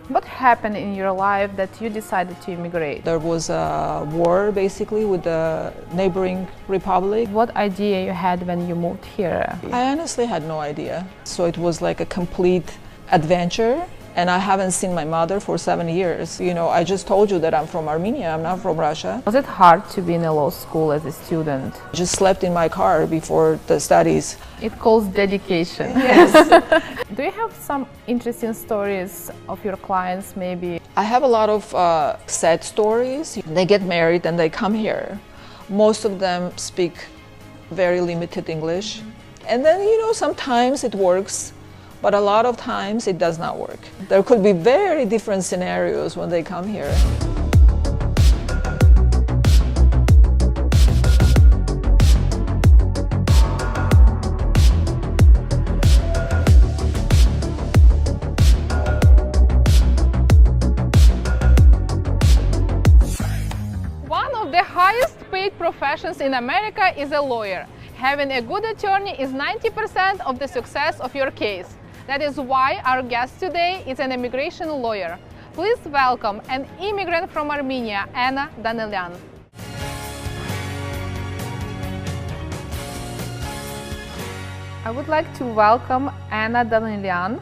What happened in your life that you decided to immigrate? There was a war basically with the neighboring republic. What idea you had when you moved here? I honestly had no idea. So it was like a complete adventure. And I haven't seen my mother for 7 years. You know, I just told you that I'm from Armenia, I'm not from Russia. Was it hard to be in a law school as a student? I just slept in my car before the studies. It calls dedication. Yes. Do you have some interesting stories of your clients maybe? I have a lot of sad stories. They get married and they come here. Most of them speak very limited English. And then, you know, sometimes it works. But a lot of times it does not work. There could be very different scenarios when they come here. One of the highest paid professions in America is a lawyer. Having a good attorney is 90% of the success of your case. That is why our guest today is an immigration lawyer. Please welcome an immigrant from Armenia, Anna Danielian. I would like to welcome Anna Danielian,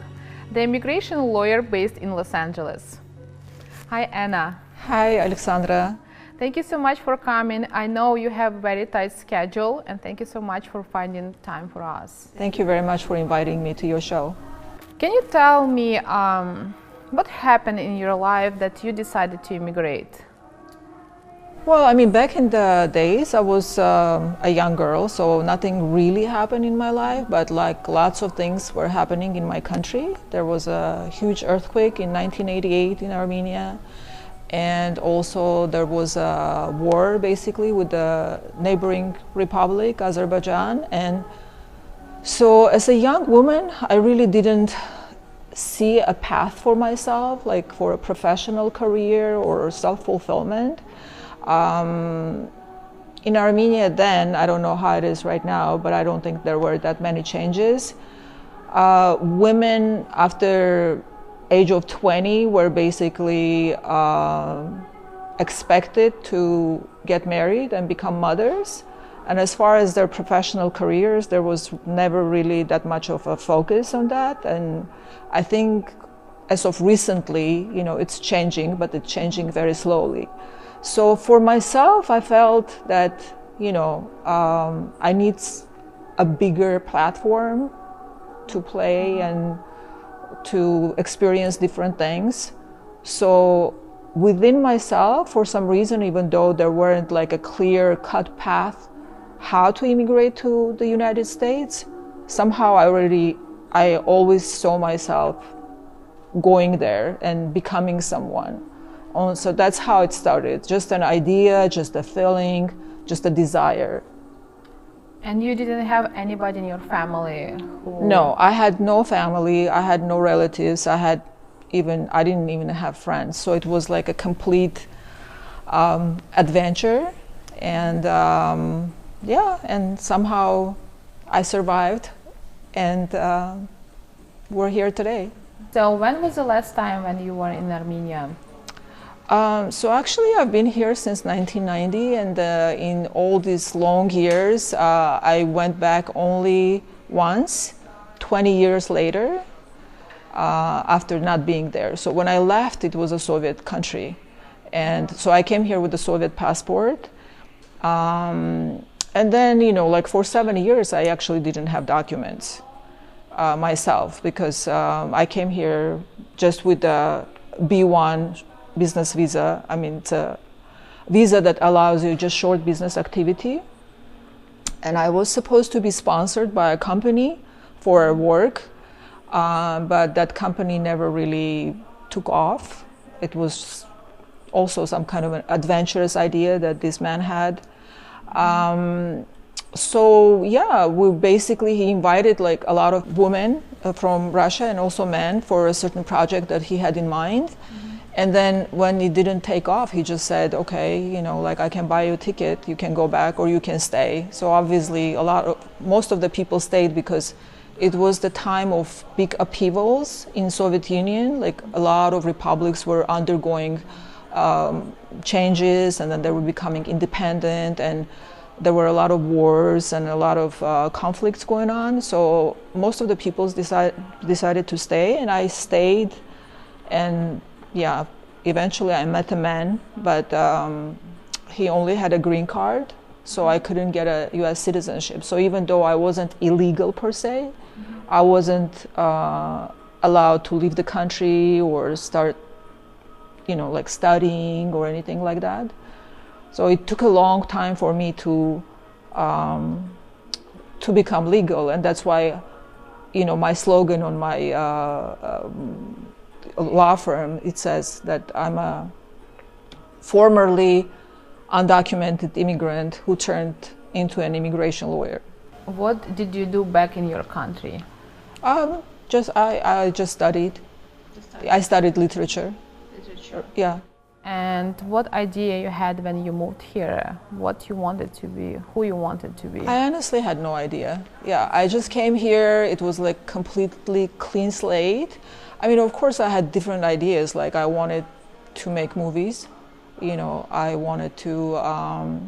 the immigration lawyer based in Los Angeles. Hi, Anna. Hi, Oleksandra. Thank you so much for coming. I know you have a very tight schedule, and thank you so much for finding time for us. Thank you very much for inviting me to your show. Can you tell me what happened in your life that you decided to immigrate? Well, I mean, back in the days, I was a young girl, so nothing really happened in my life, but like lots of things were happening in my country. There was a huge earthquake in 1988 in Armenia. And also there was a war basically with the neighboring republic, Azerbaijan. And so as a young woman, I really didn't see a path for myself, like for a professional career or self-fulfillment. In Armenia then, I don't know how it is right now, but I don't think there were that many changes. Women after age of 20 were basically expected to get married and become mothers. And as far as their professional careers, there was never really that much of a focus on that. And I think as of recently, you know, it's changing, but it's changing very slowly. So for myself, I felt that, you know, I need a bigger platform to play and to experience different things. So within myself, for some reason, even though there weren't like a clear-cut path how to immigrate to the United States, somehow I always saw myself going there and becoming someone. So that's how it started, just an idea, just a feeling, just a desire. And you didn't have anybody in your family who... No, I had no family, I had no relatives, I didn't even have friends. So it was like a complete adventure. And yeah, and somehow I survived and we're here today. So when was the last time when you were in Armenia? So actually I've been here since 1990, and in all these long years I went back only once, 20 years later, after not being there. So when I left, it was a Soviet country, and so I came here with a Soviet passport. And then, you know, like for 7 years I actually didn't have documents myself, because I came here just with a B1 business visa. I mean, it's a visa that allows you just short business activity. And I was supposed to be sponsored by a company for work, but that company never really took off. It was also some kind of an adventurous idea that this man had. So yeah, he invited like a lot of women from Russia and also men for a certain project that he had in mind. And then when it didn't take off, he just said, okay, you know, like I can buy you a ticket, you can go back or you can stay. So obviously most of the people stayed because It was the time of big upheavals in Soviet Union. Like a lot of republics were undergoing changes, and then they were becoming independent, and there were a lot of wars and a lot of conflicts going on. So most of the peoples decided to stay, and I stayed. And yeah, eventually I met a man, but he only had a green card, so I couldn't get a U.S. citizenship. So even though I wasn't illegal per se, I wasn't allowed to leave the country or start, like studying or anything like that. So it took a long time for me to become legal, and that's why, my slogan on my law firm, it says that I'm a formerly undocumented immigrant who turned into an immigration lawyer. What did you do back in your country? I just studied. I studied literature. Yeah. And what idea you had when you moved here? What you wanted to be, who you wanted to be? I honestly had no idea. Yeah, I just came here. It was like completely clean slate. I mean, of course, I had different ideas. Like I wanted to make movies. I wanted to. I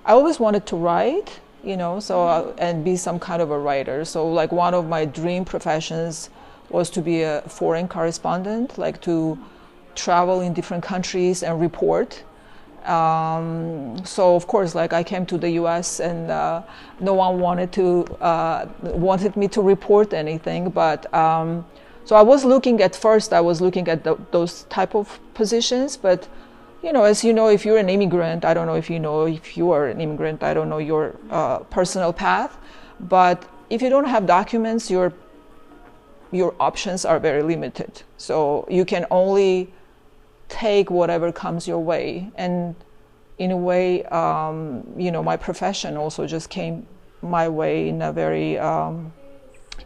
always wanted to write. And be some kind of a writer. So like one of my dream professions was to be a foreign correspondent, like to travel in different countries and report. So of course, like I came to the U.S. and no one wanted me to report anything. But so I was looking at those type of positions, but. As you know, if you're an immigrant, I don't know if you know if you are an immigrant, I don't know your personal path, but if you don't have documents, your options are very limited. So you can only take whatever comes your way. And in a way, my profession also just came my way in a very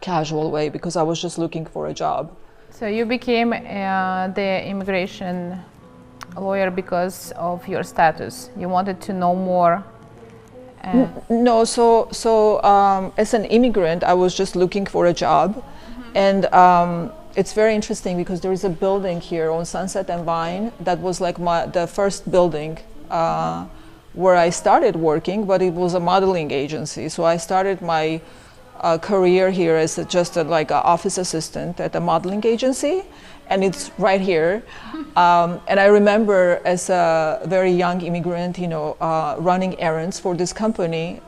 casual way because I was just looking for a job. So you became the immigration lawyer because of your status. You wanted to know more. No, so as an immigrant, I was just looking for a job, and it's very interesting because there is a building here on Sunset and Vine that was like the first building where I started working, but it was a modeling agency. So I started my career here as just an office assistant at a modeling agency. And it's right here. And I remember as a very young immigrant, running errands for this company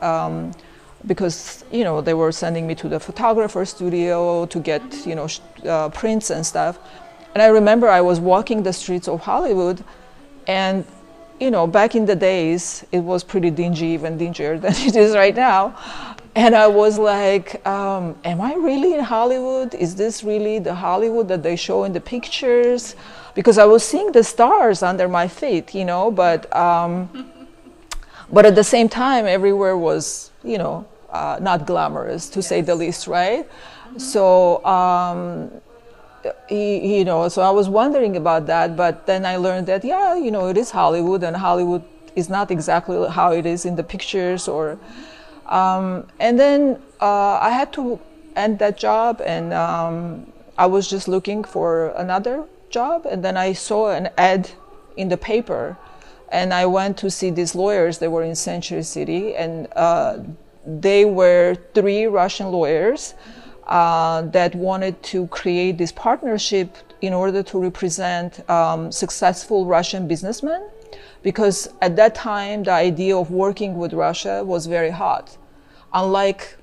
because, they were sending me to the photographer studio to get, prints and stuff. And I remember I was walking the streets of Hollywood and, back in the days, it was pretty dingy, even dingier than it is right now. And I was like, am I really in Hollywood? Is this really the Hollywood that they show in the pictures? Because I was seeing the stars under my feet, but at the same time, everywhere was, not glamorous, to say the least, right? So, so I was wondering about that, but then I learned that, it is Hollywood, and Hollywood is not exactly how it is in the pictures or... and then I had to end that job, and I was just looking for another job, and then I saw an ad in the paper, and I went to see these lawyers. They were in Century City, and they were 3 Russian lawyers that wanted to create this partnership in order to represent successful Russian businessmen, because at that time the idea of working with Russia was very hot, unlike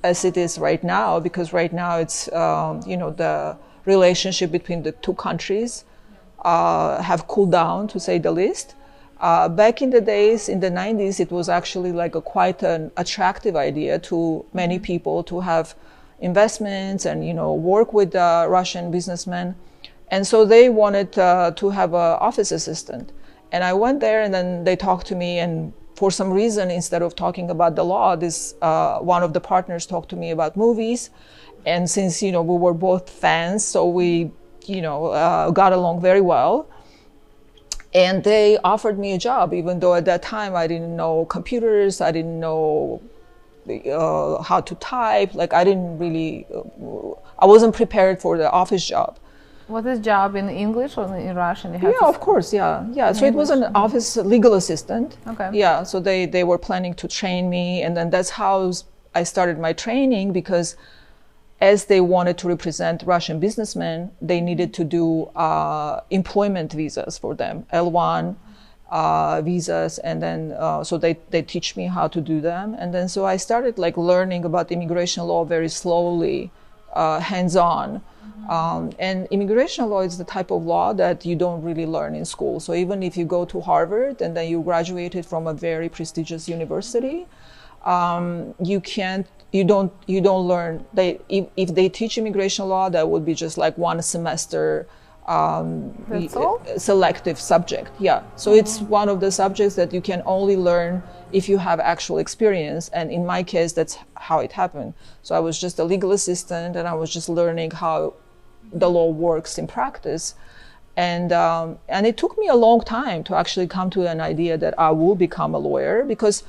as it is right now, because right now it's the relationship between the two countries have cooled down, to say the least. Back in the days, in the 90s, it was actually like quite an attractive idea to many people to have investments and work with Russian businessmen, and so they wanted to have an office assistant. And I went there, and then they talked to me, and for some reason, instead of talking about the law, this one of the partners talked to me about movies. And since we were both fans, so we got along very well. And they offered me a job, even though at that time I didn't know computers, I didn't know how to type. Like I didn't really, I wasn't prepared for the office job. Was this job in English or in Russian? Yeah, of course, yeah. So it was an office legal assistant. Okay. Yeah, so they were planning to train me, and then that's how I started my training, because as they wanted to represent Russian businessmen, they needed to do employment visas for them, L1 visas, and then so they teach me how to do them, and then so I started like learning about immigration law very slowly, hands-on. And immigration law is the type of law that you don't really learn in school. So even if you go to Harvard and then you graduated from a very prestigious university, you don't learn. If they teach immigration law, that would be just like one semester selective subject. Yeah. So it's one of the subjects that you can only learn if you have actual experience. And in my case, that's how it happened. So I was just a legal assistant, and I was just learning how the law works in practice. And it took me a long time to actually come to an idea that I will become a lawyer, because,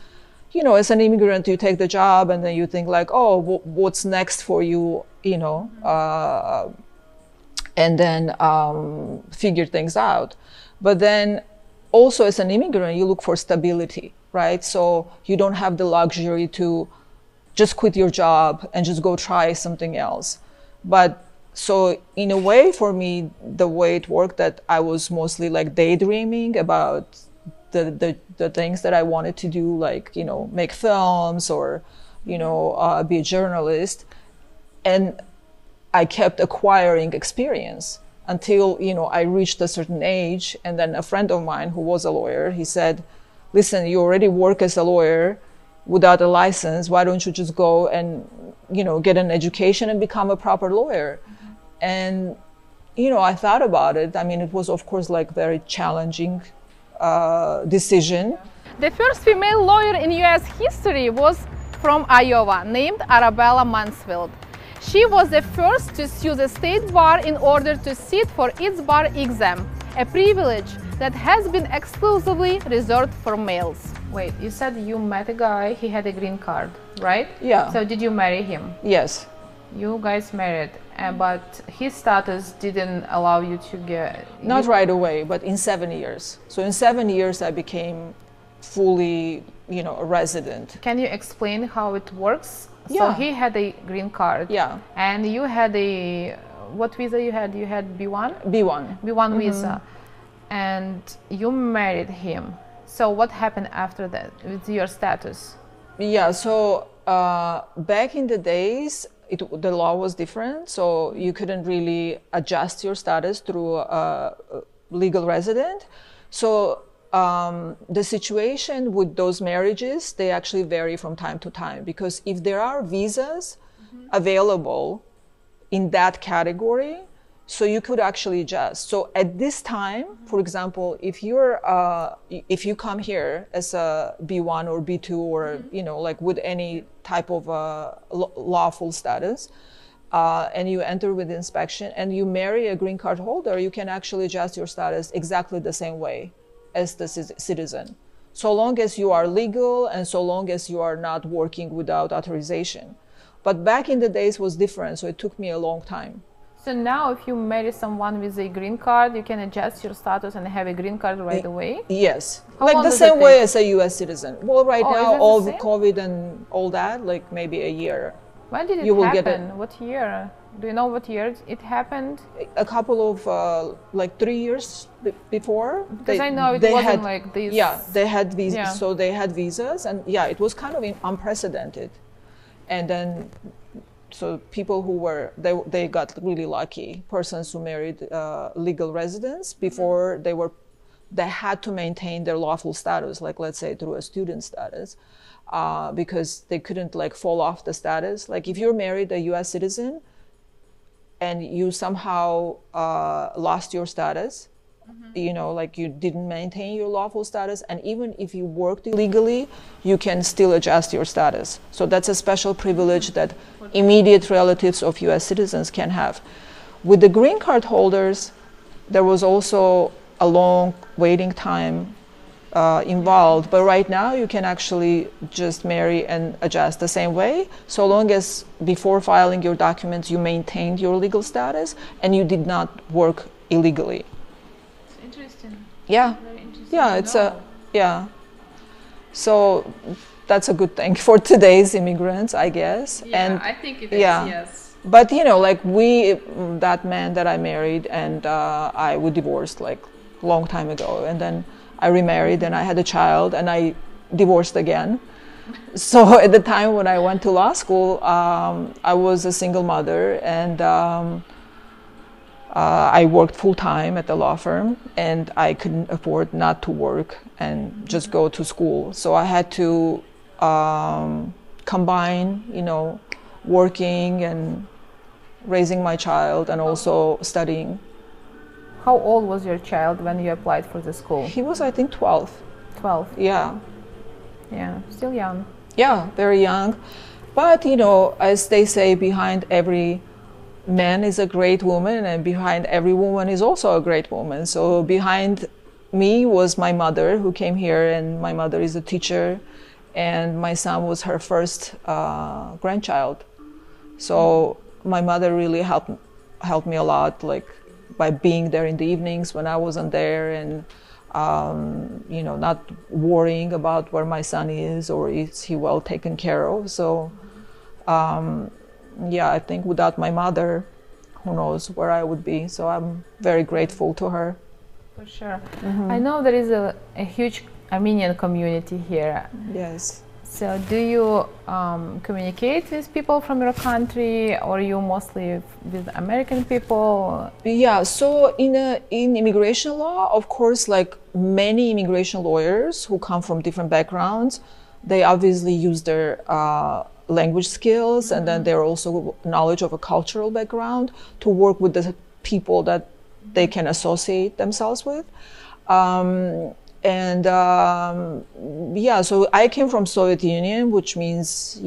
you know, as an immigrant, you take the job and then you think like, oh, what's next for you, you know, and then figure things out. But then also as an immigrant, you look for stability, right? So you don't have the luxury to just quit your job and just go try something else. But so in a way, for me, the way it worked, that I was mostly like daydreaming about the things that I wanted to do, like, you know, make films or, you know, be a journalist. And I kept acquiring experience until, you know, I reached a certain age. And then a friend of mine who was a lawyer, he said, listen, you already work as a lawyer without a license. Why don't you just go and, you know, get an education and become a proper lawyer? And, you know, I thought about it. I mean, it was, of course, like very challenging decision. The first female lawyer in US history was from Iowa, named Arabella Mansfield. She was the first to sue the state bar in order to sit for its bar exam, a privilege that has been exclusively reserved for males. Wait, you said you met a guy, he had a green card, right? Yeah. So did you marry him? Yes. You guys married, but his status didn't allow you to get... Not right away, but in 7 years. So in 7 years, I became fully, you know, a resident. Can you explain how it works? Yeah. So he had a green card. Yeah. And you had a... What visa you had? You had B1? B1. B1 visa. And you married him. So what happened after that with your status? Yeah, so back in the days, the law was different, so you couldn't really adjust your status through a legal resident. So the situation with those marriages, they actually vary from time to time, because if there are visas available in that category, so you could actually adjust. So at this time, for example, if you come here as a B1 or B2 or, you know, like with any type of lawful status, and you enter with inspection and you marry a green card holder, you can actually adjust your status exactly the same way as the citizen, so long as you are legal and so long as you are not working without authorization. But back in the days was different, so it took me a long time. So now if you marry someone with a green card, you can adjust your status and have a green card right away? Yes. How like long the does same it way take? as a US citizen. Well, right Oh, is now, it all the the same? COVID and all that, like maybe a year. When did it You will get happen? What year? Do you know what year it happened? A couple of like 3 years before. Because I know it wasn't like this. Yeah, they had visas. Yeah. So they had visas, and yeah, it was kind of unprecedented. And then, so people who were, they got really lucky. Persons who married legal residents before they had to maintain their lawful status, like let's say through a student status, because they couldn't like fall off the status. Like if you're married a US citizen and you somehow lost your status, you know, like you didn't maintain your lawful status, and even if you worked illegally, you can still adjust your status. So that's a special privilege that immediate relatives of US citizens can have. With the green card holders, there was also a long waiting time involved. But right now you can actually just marry and adjust the same way, so long as before filing your documents you maintained your legal status and you did not work illegally. It's interesting. Yeah. Very interesting. Yeah, it's so that's a good thing for today's immigrants, I guess. Yeah, and I think it is, yeah. yes. But like that man that I married and we divorced like long time ago, and then I remarried and I had a child and I divorced again. So at the time when I went to law school, I was a single mother, and I worked full time at the law firm, and I couldn't afford not to work and just go to school. So I had to combine, working and raising my child and also studying. How old was your child when you applied for the school? He was, I think, 12. 12? Yeah. Yeah, still young. Yeah, very young. But, as they say, behind every man is a great woman, and behind every woman is also a great woman. So behind me was my mother, who came here, and my mother is a teacher, and my son was her first grandchild. So my mother really helped me a lot, like by being there in the evenings when I wasn't there, and not worrying about where my son is or is he well taken care of. So I think without my mother, who knows where I would be. So I'm very grateful to her. For sure. Mm-hmm. I know there is a huge Armenian community here. Yes. So do you communicate with people from your country, or you mostly with American people? Yeah, so in immigration law, of course, like many immigration lawyers who come from different backgrounds, they obviously use their language skills, and then their also knowledge of a cultural background to work with the people that they can associate themselves with. So I came from Soviet Union, which means,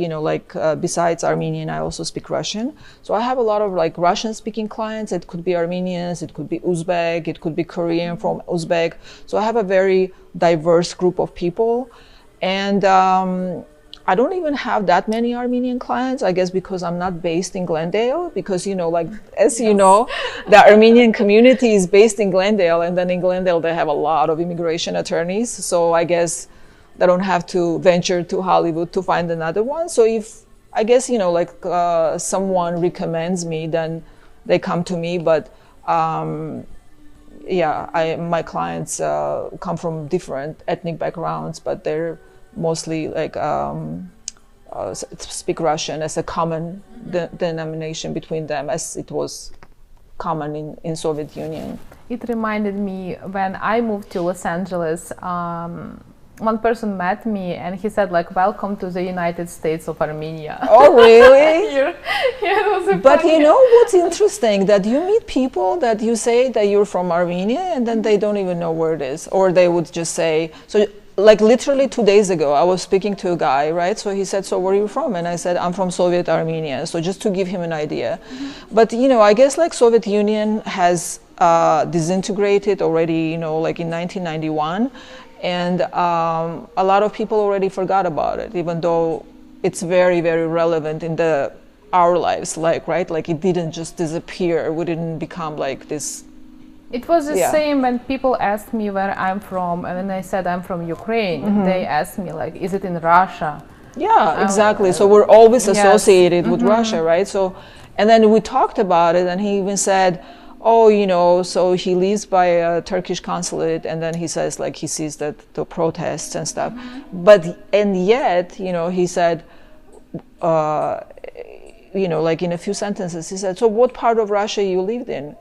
besides Armenian, I also speak Russian. So I have a lot of like Russian speaking clients. It could be Armenians, it could be Uzbek, it could be Korean from Uzbek. So I have a very diverse group of people. And I don't even have that many Armenian clients, I guess, because I'm not based in Glendale, because, as you know, the Armenian community is based in Glendale, and then in Glendale they have a lot of immigration attorneys. So I guess they don't have to venture to Hollywood to find another one. So if, I guess, someone recommends me, then they come to me. But my clients come from different ethnic backgrounds, but they're mostly like speak Russian as a common denomination between them, as it was common in Soviet Union. It reminded me when I moved to Los Angeles, one person met me and he said like, "Welcome to the United States of Armenia." Oh, really? Yeah, it was but funny. What's interesting, that you meet people that you say that you're from Armenia and then they don't even know where it is, or they would just say, so like literally 2 days ago, I was speaking to a guy, right? So he said, "So where are you from?" And I said, "I'm from Soviet Armenia." So just to give him an idea. Mm-hmm. But, I guess like Soviet Union has disintegrated already, like in 1991. And a lot of people already forgot about it, even though it's very, very relevant in our lives, like, right? Like it didn't just disappear. We didn't become like this. It was the same when people asked me where I'm from, and when I said I'm from Ukraine, mm-hmm. they asked me like, "Is it in Russia?" Yeah, exactly. So we're always associated with mm-hmm. Russia, right? So, and then we talked about it, and he even said, "Oh, so he lives by a Turkish consulate," and then he says like he sees the protests and stuff. Mm-hmm. And yet, he said, like in a few sentences, he said, "So what part of Russia you lived in?"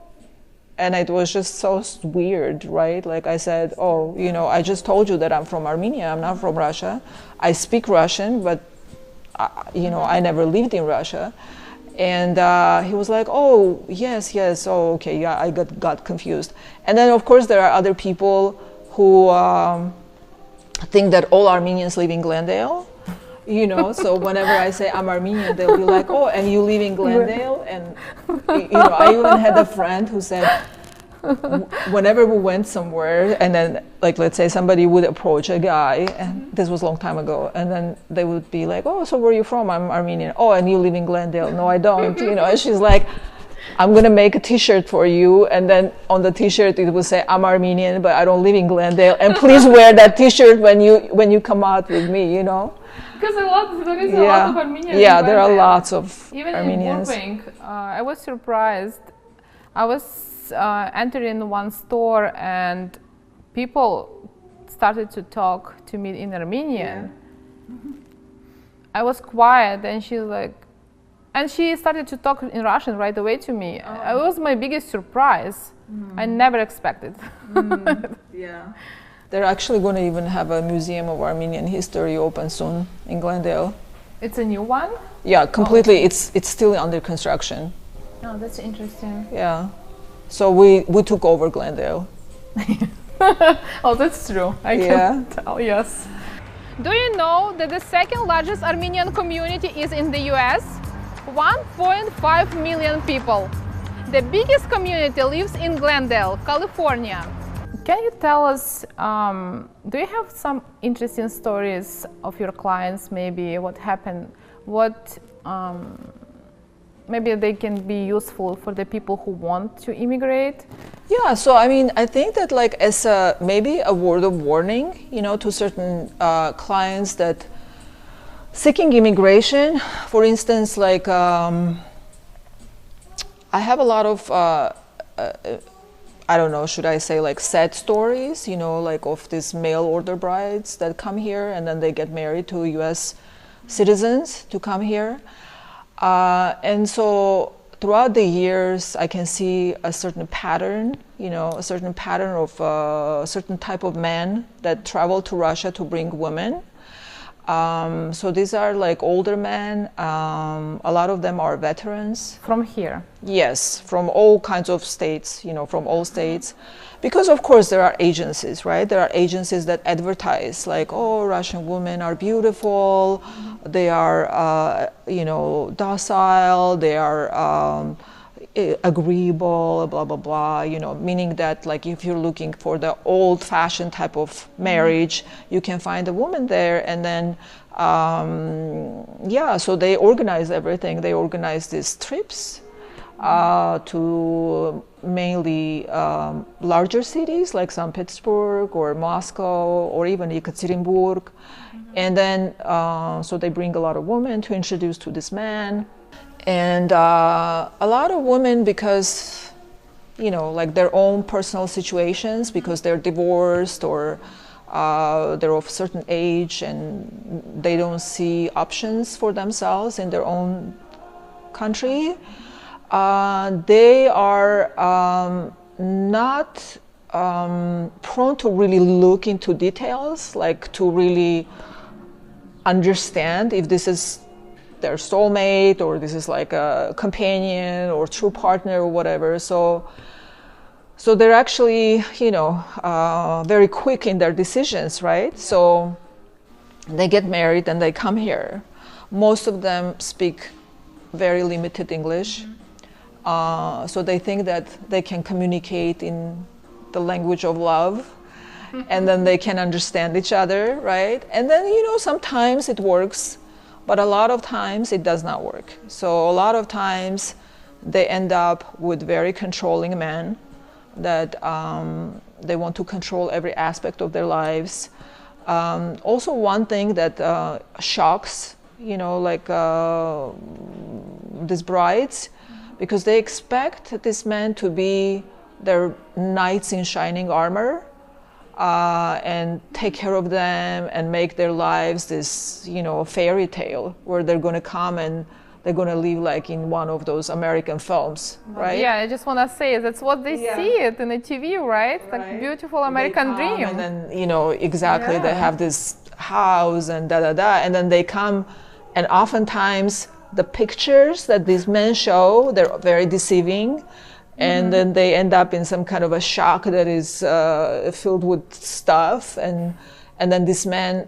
And it was just so weird, right? Like I said, "Oh, I just told you that I'm from Armenia. I'm not from Russia. I speak Russian, but, I never lived in Russia." And he was like, "Oh, yes. Oh, okay. Yeah, I got confused." And then, of course, there are other people who think that all Armenians live in Glendale. So whenever I say I'm Armenian, they'll be like, "Oh, and you live in Glendale?" And I even had a friend who said, whenever we went somewhere, and then like let's say somebody would approach a guy, and this was a long time ago, and then they would be like, "Oh, so where are you from?" "I'm Armenian." "Oh, and you live in Glendale?" "No, I don't." You know, and she's like, "I'm gonna make a T-shirt for you," and then on the T-shirt it would say, "I'm Armenian, but I don't live in Glendale, and please wear that T-shirt when you come out with me." You know. Because there is a lot of Armenians. Yeah, there are lots of even Armenians. Even in Burbank, I was surprised. I was entering one store and people started to talk to me in Armenian. Yeah. I was quiet and she started to talk in Russian right away to me. Oh. It was my biggest surprise. I never expected. Yeah. They're actually going to even have a museum of Armenian history open soon in Glendale. It's a new one? Yeah, completely. Oh. It's still under construction. Oh, that's interesting. Yeah. So we took over Glendale. Oh, that's true. I can tell, yes. Do you know that the second largest Armenian community is in the US? 1.5 million people. The biggest community lives in Glendale, California. Can you tell us, do you have some interesting stories of your clients, maybe what happened, maybe they can be useful for the people who want to immigrate? Yeah, so I mean, I think that like as maybe a word of warning, you know, to certain clients that seeking immigration, for instance, like I have a lot of I don't know, should I say like sad stories, you know, like of these mail order brides that come here and then they get married to US citizens to come here. And so throughout the years, I can see a certain pattern, you know, a certain pattern of a certain type of men that travel to Russia to bring women. So these are like older men. A lot of them are veterans. From here? Yes, from all kinds of states, you know, from all states. Because of course there are agencies, right? There are agencies that advertise like, oh, Russian women are beautiful, they are, you know, docile, they are agreeable, blah, blah, blah, you know, meaning that like if you're looking for the old-fashioned type of marriage, you can find a woman there. And then, yeah, so they organize everything. They organize these trips to mainly larger cities like St. Petersburg or Moscow or even Yekaterinburg. And then, so they bring a lot of women to introduce to this man. And a lot of women, because, you know, like their own personal situations, because they're divorced or they're of a certain age and they don't see options for themselves in their own country, they are not prone to really look into details, like to really understand if this is their soulmate or this is like a companion or true partner or whatever. So they're actually, you know, very quick in their decisions, right? So they get married and they come here. Most of them speak very limited English. So they think that they can communicate in the language of love and then they can understand each other, right? And then, you know, sometimes it works, but a lot of times it does not work. So a lot of times they end up with very controlling men that they want to control every aspect of their lives. Also one thing that shocks, you know, like these brides, because they expect this man to be their knights in shining armor and take care of them and make their lives this, you know, fairy tale where they're going to come and they're going to live like in one of those American films, right? Yeah, I just want to say that's what they see it in the TV, right? Like beautiful American dream. And then, you know, exactly, they have this house and da-da-da, and then they come, and oftentimes the pictures that these men show, they're very deceiving. And then they end up in some kind of a shock that is filled with stuff, and then this man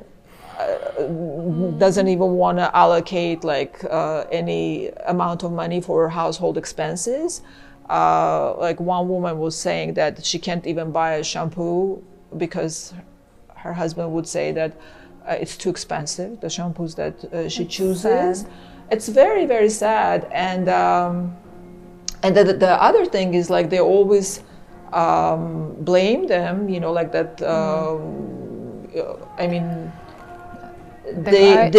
doesn't even want to allocate like any amount of money for household expenses. Like one woman was saying that she can't even buy a shampoo because her husband would say that it's too expensive, the shampoos that she chooses. Sad. It's very, very sad. And the other thing is like they always blame them, you know, like that. I mean, they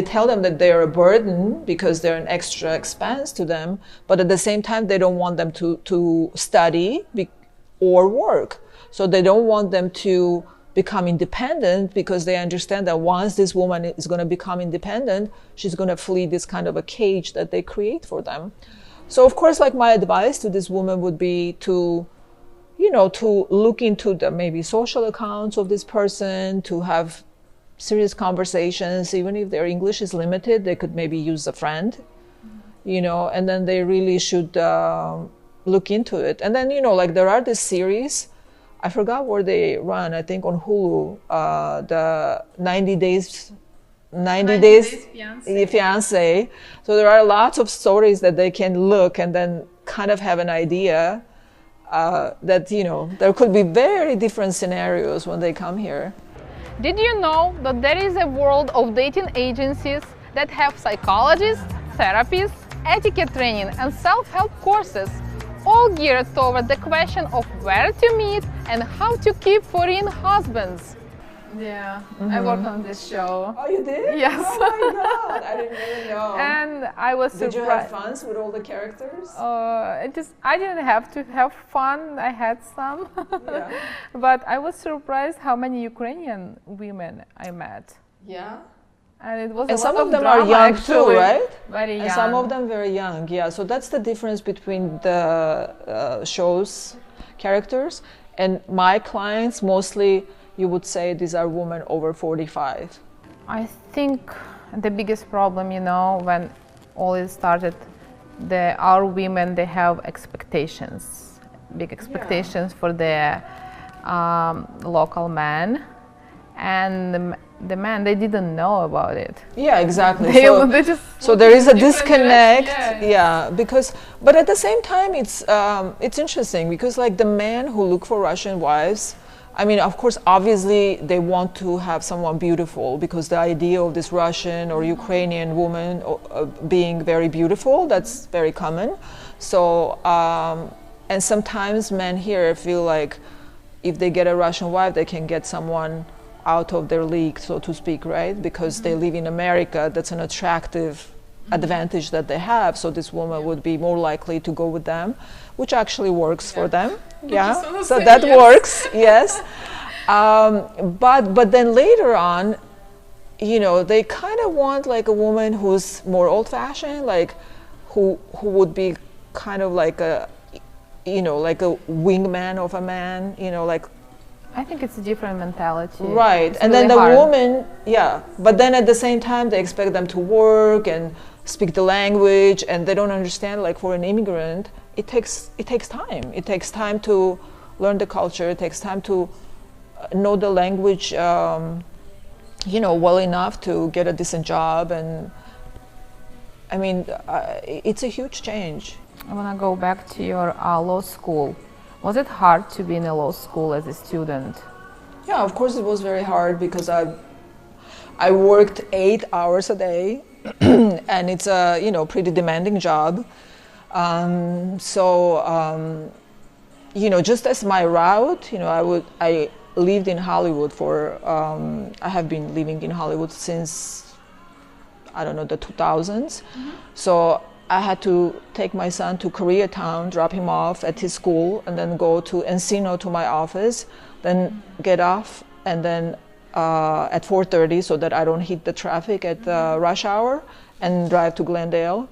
tell them that they're a burden because they're an extra expense to them, but at the same time they don't want them to study or work. So they don't want them to become independent because they understand that once this woman is going to become independent, she's going to flee this kind of a cage that they create for them. So of course, like my advice to this woman would be to, you know, to look into the maybe social accounts of this person, to have serious conversations. Even if their English is limited, they could maybe use a friend, you know, and then they really should look into it. And then, you know, like there are this series, I forgot where they run, I think on Hulu, the 90 days Fiancée. So there are lots of stories that they can look and then kind of have an idea that, you know, there could be very different scenarios when they come here. Did you know that there is a world of dating agencies that have psychologists, therapists, etiquette training and self-help courses, all geared toward the question of where to meet and how to keep foreign husbands? Yeah, I worked on this show. Oh, you did? Yes. Oh my God, I didn't even know. And I was surprised. Did you have fun with all the characters? I didn't have to have fun. I had some. Yeah. But I was surprised how many Ukrainian women I met. Yeah. And it was and a some lot of them drama, are young actually. too, right? Very young. And some of them very young, yeah. So that's the difference between the show's characters and my clients. Mostly, you would say these are women over 45. I think the biggest problem, you know, when all it started, our women, they have expectations, big expectations for their local men, and the men, they didn't know about it. Yeah, exactly. So there is a disconnect. Yeah, because, but at the same time, it's interesting because like the men who look for Russian wives, I mean, of course, obviously they want to have someone beautiful because the idea of this Russian or Ukrainian woman being very beautiful, that's very common. So, and sometimes men here feel like if they get a Russian wife, they can get someone out of their league, so to speak, right? Because they live in America, that's an attractive advantage that they have. So this woman would be more likely to go with them, which actually works for them. Yeah, so that works, yes. But then later on, you know, they kind of want like a woman who's more old-fashioned, like who would be kind of like a, you know, like a wingman of a man, you know, like. I think it's a different mentality. Right, it's and really then the hard. woman, yeah, but then at the same time they expect them to work and speak the language, and they don't understand, like for an immigrant, it takes time. It takes time to learn the culture, it takes time to know the language, you know, well enough to get a decent job, and I mean, it's a huge change. I want to go back to your law school. Was it hard to be in a law school as a student? Yeah, of course it was very hard because I worked 8 hours a day and it's a, you know, pretty demanding job. You know, just as my route, you know, I lived in Hollywood for, I have been living in Hollywood since, I don't know, the 2000s. So I had to take my son to Koreatown, drop him off at his school, and then go to Encino to my office, then get off, and then at 4:30 so that I don't hit the traffic at rush hour, and drive to Glendale.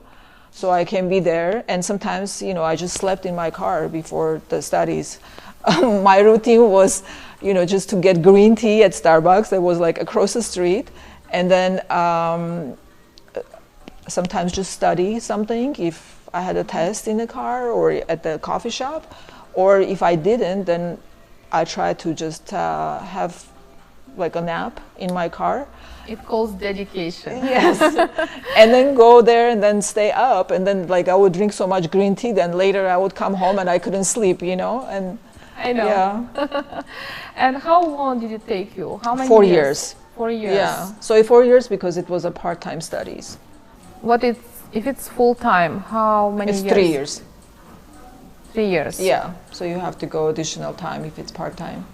So I can be there, and sometimes, you know, I just slept in my car before the studies. My routine was, you know, just to get green tea at Starbucks that was like across the street, and then sometimes just study something if I had a test in the car or at the coffee shop, or if I didn't, then I try to just have like a nap in my car. It calls dedication. Yes. And then go there and then stay up, and then like I would drink so much green tea, then later I would come home and I couldn't sleep, you know. And I know. Yeah. And how long did it take you? How many 4 years. 4 years. Yeah. So 4 years because it was a part-time studies. If it's full time, how many It's years? 3 years. 3 years. Yeah. So you have to go additional time if it's part-time.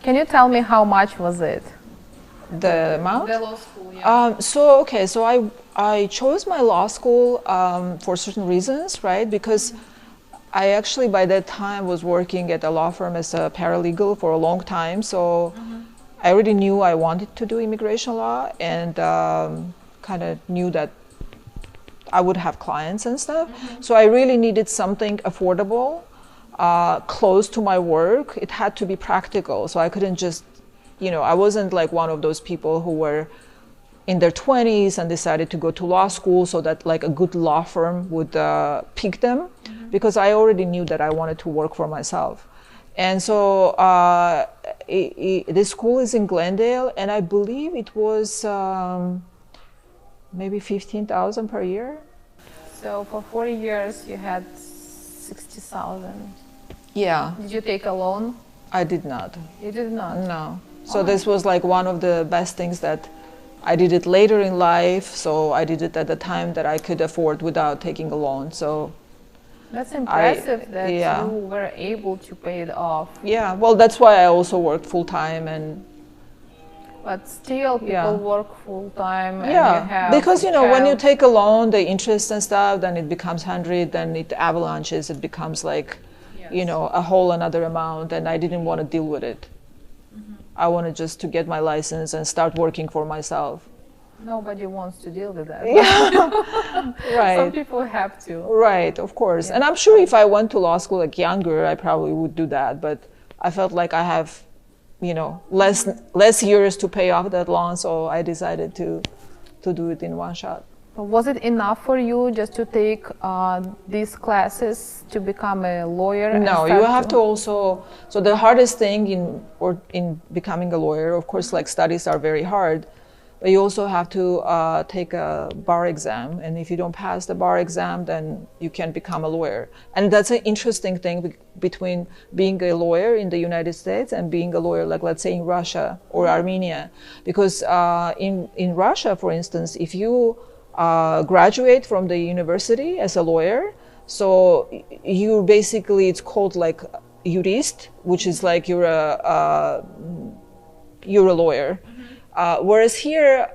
Can you tell me how much was it? The amount? The law school, yeah. So I chose my law school for certain reasons, right? Because I actually by that time was working at a law firm as a paralegal for a long time. So I already knew I wanted to do immigration law, and kind of knew that I would have clients and stuff. So I really needed something affordable, close to my work. It had to be practical. So I couldn't just, you know, I wasn't like one of those people who were in their 20s and decided to go to law school so that like a good law firm would pick them, because I already knew that I wanted to work for myself. And so this school is in Glendale, and I believe it was maybe 15,000 per year. So for 4 years you had 60,000. Yeah. Did you take a loan? I did not. You did not? No. So this was like one of the best things that I did it later in life. So I did it at the time that I could afford without taking a loan. So that's impressive that yeah. you were able to pay it off. Yeah, well, that's why I also worked full time. And but still people yeah. work full time. And yeah, you have because you know when you take a loan, the interest and stuff, then it becomes 100, then it avalanches, it becomes like, yes. you know, a whole another amount, and I didn't want to deal with it. I wanted just to get my license and start working for myself. Nobody wants to deal with that. Yeah. Right. Some people have to. Right, of course. Yeah. And I'm sure if I went to law school like younger, I probably would do that. But I felt like I have, you know, less years to pay off that loan, so I decided to do it in one shot. Was it enough for you just to take these classes to become a lawyer? No, you have to also. So the hardest thing in becoming a lawyer, of course, like studies are very hard, but you also have to take a bar exam, and if you don't pass the bar exam, then you can't become a lawyer. And that's an interesting thing between being a lawyer in the United States and being a lawyer, like let's say in Russia or Armenia, because in Russia, for instance, if you graduate from the university as a lawyer, so you basically, it's called like jurist, which is like you're a lawyer. Whereas here,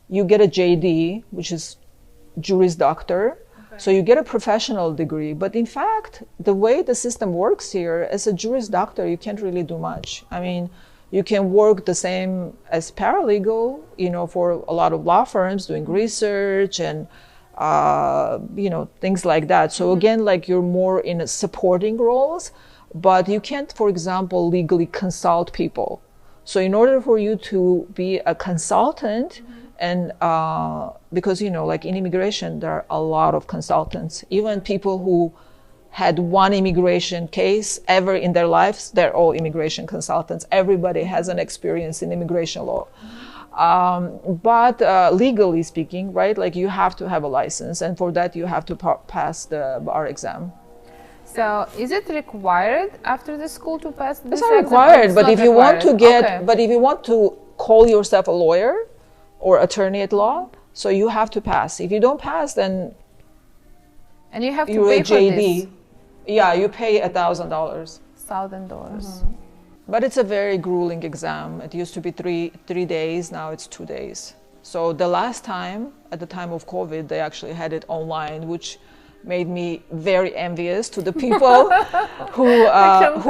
you get a JD, which is Juris Doctor. Okay. So you get a professional degree. But in fact, the way the system works here, as a Juris Doctor, you can't really do much. I mean, you can work the same as paralegal, you know, for a lot of law firms doing research and, you know, things like that. So again, like you're more in supporting roles, but you can't, for example, legally consult people. So in order for you to be a consultant, and because, you know, like in immigration, there are a lot of consultants, even people who had one immigration case ever in their lives, they're all immigration consultants. Everybody has an experience in immigration law. But legally speaking, right, like you have to have a license, and for that you have to pass the bar exam. So is it required after the school to pass this exam? It's not exam? required, but if you want to get, okay. But if you want to call yourself a lawyer or attorney at law, so you have to pass. If you don't pass, then and you have to you're pay a JD. for this. Yeah, you pay $1,000. $1,000. But it's a very grueling exam. It used to be three days, now it's 2 days. So the last time, at the time of COVID, they actually had it online, which made me very envious to the people who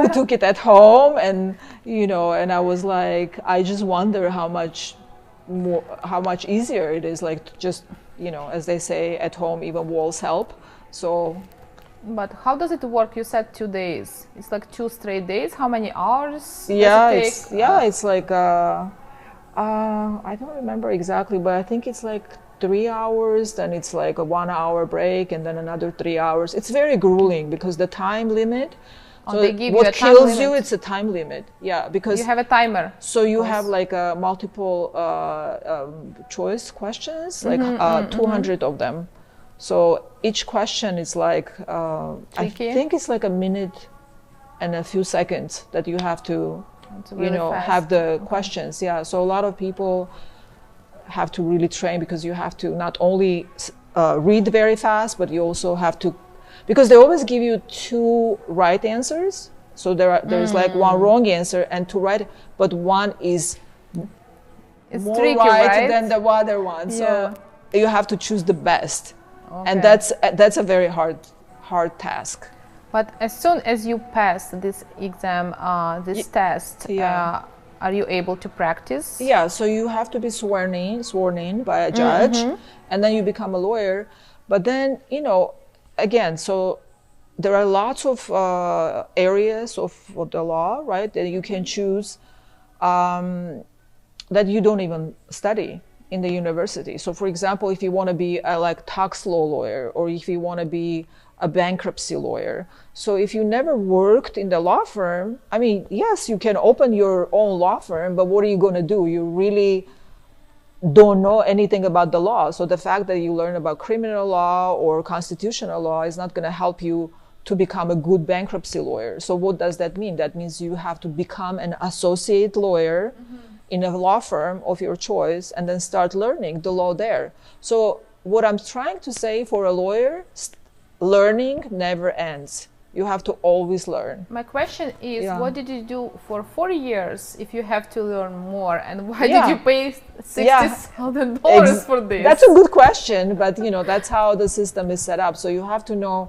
took it at home, and you know, and I was like, I just wonder how much easier it is, like just, you know, as they say at home, even walls help. So. But how does it work? You said 2 days. It's like 2 straight days. How many hours? Yeah, does it take? It's like I don't remember exactly, but I think it's like 3 hours, then it's like a 1 hour break, and then another 3 hours. It's very grueling because the time limit Oh, So they give what you a time kills you, limit. it's a time limit. Yeah, because You have a timer. so you have like multiple choice questions, like 200 of them. So each question is like, I Tricky. think it's like a minute and a few seconds that you have to, It's really fast. have the questions. Yeah. So a lot of people have to really train, because you have to not only read very fast, but you also have to, because they always give you 2 right answers. So there's like 1 wrong answer and 2 right, but one is It's more tricky, right right? than the other one. Yeah. So you have to choose the best. Okay. And that's a very hard task. But as soon as you pass this exam, this test, yeah. Are you able to practice? Yeah, so you have to be sworn in by a judge, and then you become a lawyer. But then, again, so there are lots of areas of the law, right, that you can choose that you don't even study in the university. So for example, if you want to be a like tax law lawyer, or if you want to be a bankruptcy lawyer. So if you never worked in the law firm, I mean, yes, you can open your own law firm, but what are you going to do? You really don't know anything about the law. So the fact that you learn about criminal law or constitutional law is not going to help you to become a good bankruptcy lawyer. So what does that mean? That means you have to become an associate lawyer in a law firm of your choice, and then start learning the law there. So what I'm trying to say for a lawyer, learning never ends. You have to always learn. My question is, Yeah. what did you do for 4 years if you have to learn more, and why Yeah. did you pay Yeah. $60,000 for this? That's a good question, but that's how the system is set up. So you have to know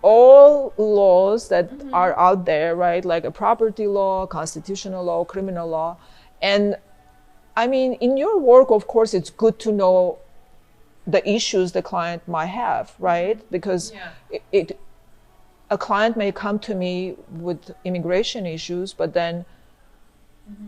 all laws that are out there, right? Like a property law, constitutional law, criminal law. And I mean, in your work, of course, it's good to know the issues the client might have, right? Because a client may come to me with immigration issues, but then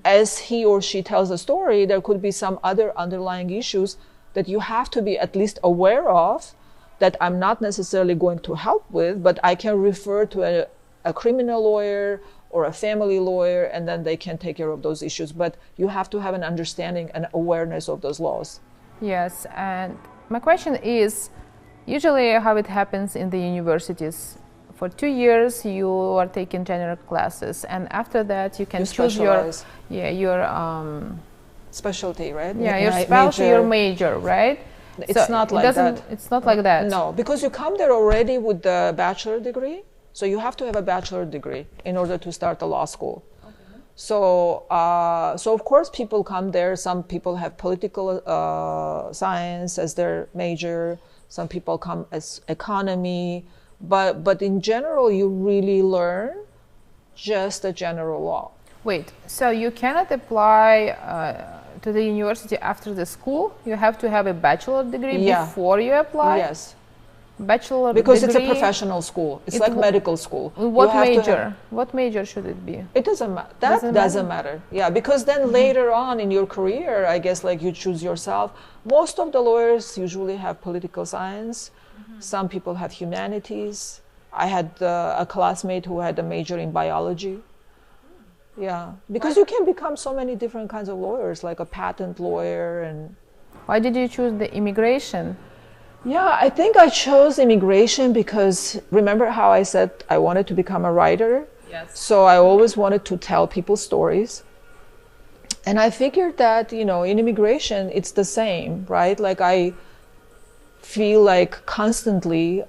as he or she tells a story, there could be some other underlying issues that you have to be at least aware of, that I'm not necessarily going to help with, but I can refer to a criminal lawyer or a family lawyer, and then they can take care of those issues. But you have to have an understanding and awareness of those laws. Yes, and my question is, usually how it happens in the universities, for 2 years you are taking general classes, and after that you can choose your specialty, right? Your specialty, your major, right? It's not like that. It's not like that. No, because you come there already with the bachelor degree, so you have to have a bachelor degree in order to start a law school. Okay. So of course people come there. Some people have political science as their major. Some people come as economy. But in general, you really learn just the general law. Wait, so you cannot apply to the university after the school? You have to have a bachelor degree before you apply? Yes. Bachelor because degree? It's a professional school. It's like medical school. What major? What major should it be? It doesn't matter. That doesn't matter. Yeah, because then later on in your career, I guess like you choose yourself. Most of the lawyers usually have political science. Some people have humanities. I had a classmate who had a major in biology. Yeah, because you can become so many different kinds of lawyers, like a patent lawyer. And why did you choose the immigration? Yeah, I think I chose immigration because remember how I said I wanted to become a writer? Yes. So I always wanted to tell people stories. And I figured that, in immigration, it's the same, right? Like I feel like constantly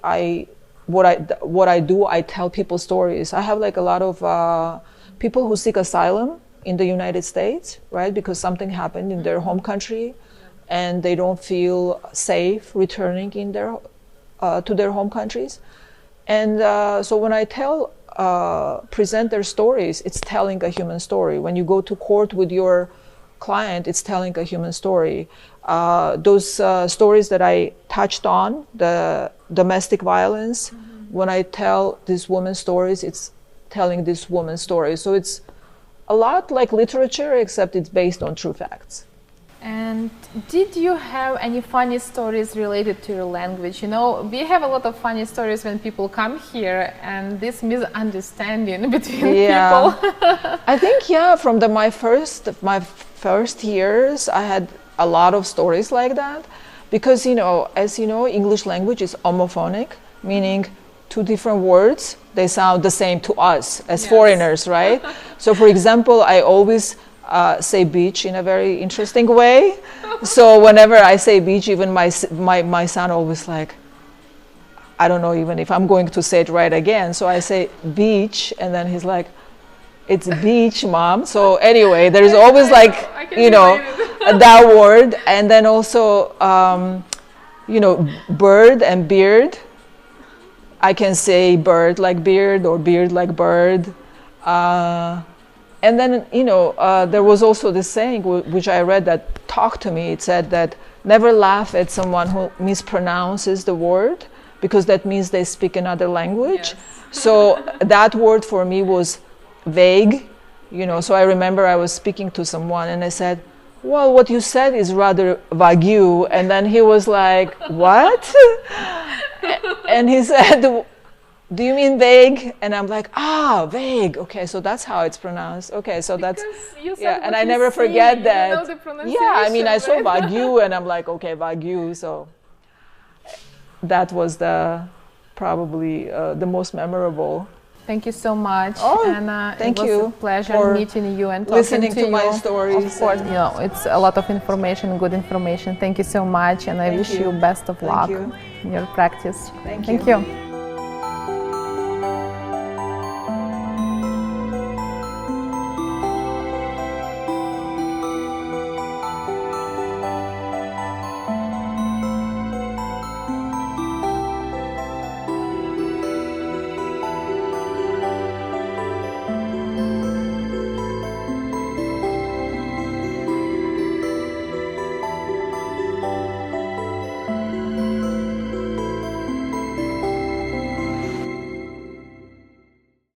what I do, I tell people stories. I have like a lot of people who seek asylum in the United States, right? Because something happened in their home country and they don't feel safe returning in to their home countries. And so when I present their stories, it's telling a human story. When you go to court with your client, it's telling a human story. Those stories that I touched on, the domestic violence, when I tell this woman's stories, it's telling this woman's story. So it's a lot like literature, except it's based on true facts. And did you have any funny stories related to your language? You know, we have a lot of funny stories when people come here, and this misunderstanding between people. I think, yeah, from my first years, I had a lot of stories like that, because, you know, as you know, English language is homophonic, meaning two different words, they sound the same to us as foreigners, right? So, for example, I always say beach in a very interesting way. So whenever I say beach, even my son always like, I don't know even if I'm going to say it right again. So I say beach, and then he's like, it's beach, mom. So anyway, there's always like, you know, that word. And then also, you know, bird and beard. I can say bird like beard or beard like bird. And then, you know, there was also this saying which I read that talked to me. It said that never laugh at someone who mispronounces the word, because that means they speak another language. So that word for me was vague, you know. So I remember I was speaking to someone and I said, well, what you said is rather Wagyu. And then he was like, what? And he said, do you mean vague? And I'm like, vague. Okay, so that's how it's pronounced. Okay, so because that's, yeah, and I never forget that. Yeah, I mean, I saw right? Wagyu and I'm like, okay, Wagyu. So that was probably the most memorable. Thank you so much. And thank you. It was a pleasure meeting you and talking listening to you. my stories. Of course, you know, it's a lot of information, good information. Thank you so much, and I wish you best of luck in your practice. Thank you.